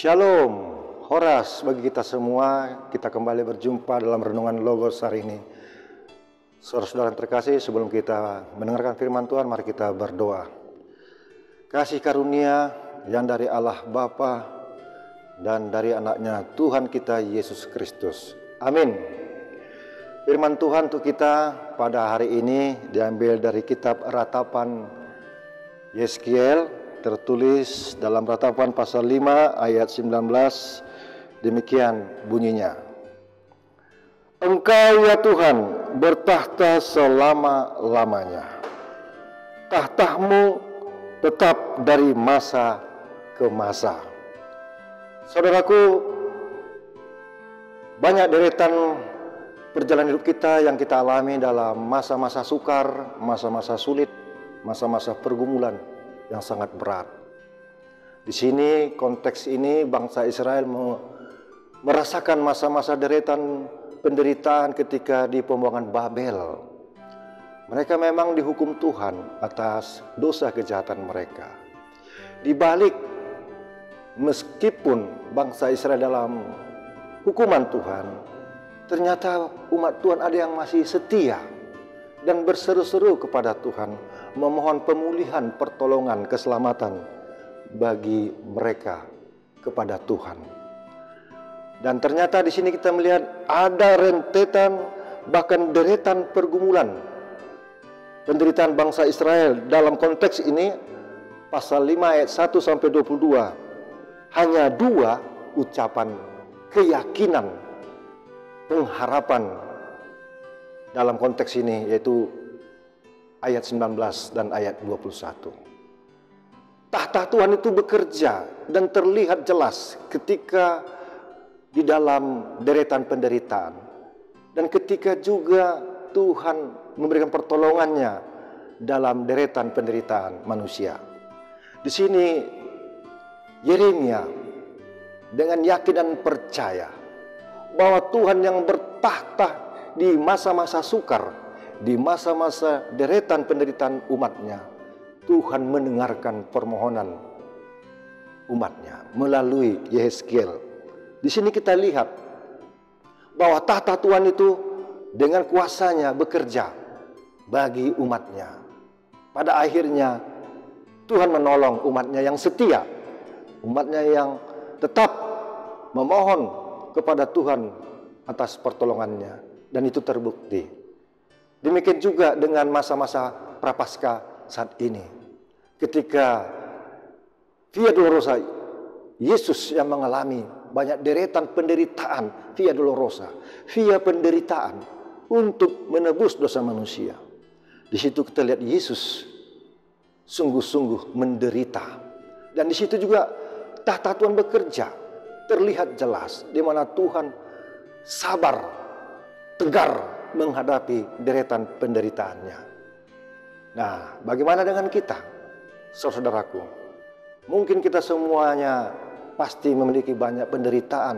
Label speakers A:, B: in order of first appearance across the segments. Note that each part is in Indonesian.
A: Shalom, Horas bagi kita semua. Kita kembali berjumpa dalam renungan Logos hari ini. Saudara-saudara yang terkasih, sebelum kita mendengarkan firman Tuhan, mari kita berdoa. Kasih karunia yang dari Allah Bapa dan dari anaknya Tuhan kita Yesus Kristus. Amin. Firman Tuhan untuk kita pada hari ini diambil dari kitab Ratapan Yeskiel, tertulis dalam Ratapan pasal 5 ayat 19, demikian bunyinya. Engkau ya Tuhan bertahta selama-lamanya. Tahtamu tetap dari masa ke masa. Saudaraku, banyak deretan perjalanan hidup kita yang kita alami dalam masa-masa sukar, masa-masa sulit, masa-masa pergumulan yang sangat berat. Di sini konteks ini bangsa Israel merasakan masa-masa deretan penderitaan ketika di pembuangan Babel. Mereka memang dihukum Tuhan atas dosa kejahatan mereka. Di balik meskipun bangsa Israel dalam hukuman Tuhan, ternyata umat Tuhan ada yang masih setia dan berseru-seru kepada Tuhan, memohon pemulihan, pertolongan, keselamatan bagi mereka kepada Tuhan. Dan ternyata di sini kita melihat ada rentetan bahkan deretan pergumulan penderitaan bangsa Israel. Dalam konteks ini pasal 5 ayat 1 sampai 22 hanya dua ucapan keyakinan, pengharapan dalam konteks ini, yaitu ayat 19 dan ayat 21. Tahta Tuhan itu bekerja dan terlihat jelas ketika di dalam deretan penderitaan. Dan ketika juga Tuhan memberikan pertolongannya dalam deretan penderitaan manusia. Di sini Yeremia dengan yakin dan percaya bahwa Tuhan yang bertahta di masa-masa sukar, di masa-masa deretan penderitaan umatnya, Tuhan mendengarkan permohonan umatnya melalui Yeskiel. Di sini kita lihat bahwa tahta Tuhan itu dengan kuasanya bekerja bagi umatnya. Pada akhirnya Tuhan menolong umatnya yang setia, umatnya yang tetap memohon kepada Tuhan atas pertolongannya. Dan itu terbukti. Demikian juga dengan masa-masa Prapaskah saat ini. Ketika Via Dolorosa, Yesus yang mengalami banyak deretan penderitaan, Via Dolorosa, via penderitaan untuk menebus dosa manusia. Di situ kita lihat Yesus sungguh-sungguh menderita. Dan di situ juga tahta Tuhan bekerja, terlihat jelas di mana Tuhan sabar, tegar menghadapi deretan penderitaannya. Nah, bagaimana dengan kita, saudaraku? Mungkin kita semuanya pasti memiliki banyak penderitaan,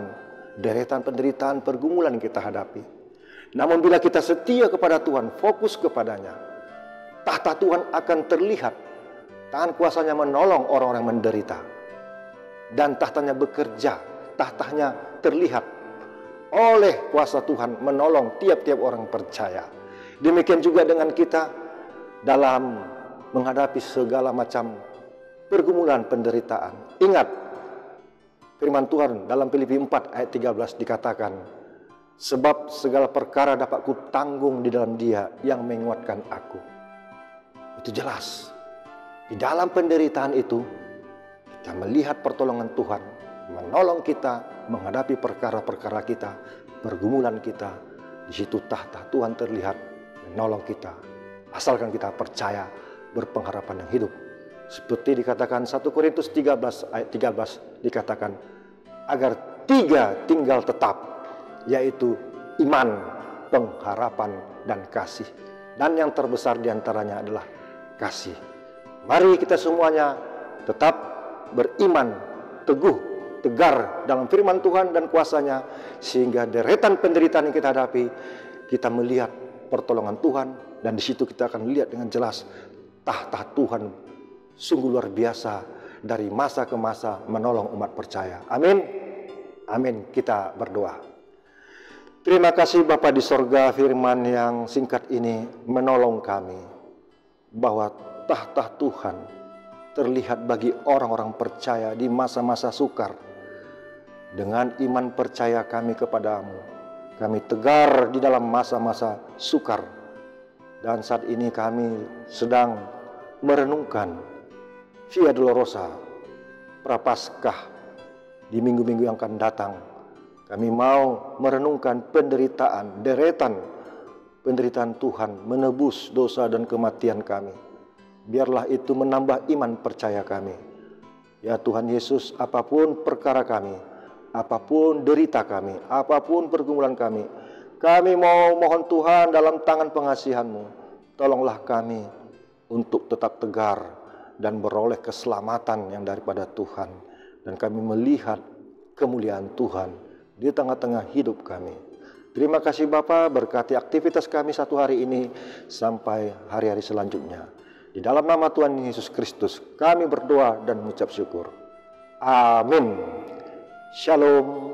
A: deretan penderitaan, pergumulan yang kita hadapi. Namun bila kita setia kepada Tuhan, fokus kepadanya, tahta Tuhan akan terlihat. Tangan kuasanya menolong orang-orang yang menderita. Dan tahtanya bekerja, tahtanya terlihat oleh kuasa Tuhan menolong tiap-tiap orang percaya. Demikian juga dengan kita dalam menghadapi segala macam pergumulan penderitaan. Ingat firman Tuhan dalam Filipi 4 ayat 13 dikatakan, sebab segala perkara dapat kutanggung di dalam Dia yang menguatkan aku. Itu jelas. Di dalam penderitaan itu kita melihat pertolongan Tuhan menolong kita menghadapi perkara-perkara kita, pergumulan kita. Di situ tahta Tuhan terlihat menolong kita, asalkan kita percaya, berpengharapan yang hidup. Seperti dikatakan 1 Korintus 13 ayat 13 dikatakan, agar tiga tinggal tetap, yaitu iman, pengharapan, dan kasih. Dan yang terbesar diantaranya adalah kasih. Mari kita semuanya tetap beriman, teguh, tegar dalam firman Tuhan dan kuasanya, sehingga deretan penderitaan yang kita hadapi, kita melihat pertolongan Tuhan, dan di situ kita akan melihat dengan jelas tahta Tuhan sungguh luar biasa dari masa ke masa menolong umat percaya. Amin. Amin. Kita berdoa. Terima kasih Bapa di sorga, firman yang singkat ini menolong kami bahwa tahta Tuhan terlihat bagi orang-orang percaya di masa-masa sukar. Dengan iman percaya kami kepadamu, kami tegar di dalam masa-masa sukar. Dan saat ini kami sedang merenungkan Via Dolorosa Prapaskah di minggu-minggu yang akan datang. Kami mau merenungkan penderitaan, deretan penderitaan Tuhan menebus dosa dan kematian kami. Biarlah itu menambah iman percaya kami. Ya Tuhan Yesus, apapun perkara kami, apapun derita kami, apapun pergumulan kami mau mohon Tuhan dalam tangan pengasihan-Mu, tolonglah kami untuk tetap tegar dan beroleh keselamatan yang daripada Tuhan. Dan kami melihat kemuliaan Tuhan di tengah-tengah hidup kami. Terima kasih Bapa, berkati aktivitas kami satu hari ini sampai hari-hari selanjutnya. Di dalam nama Tuhan Yesus Kristus kami berdoa dan mengucap syukur. Amin. Shalom.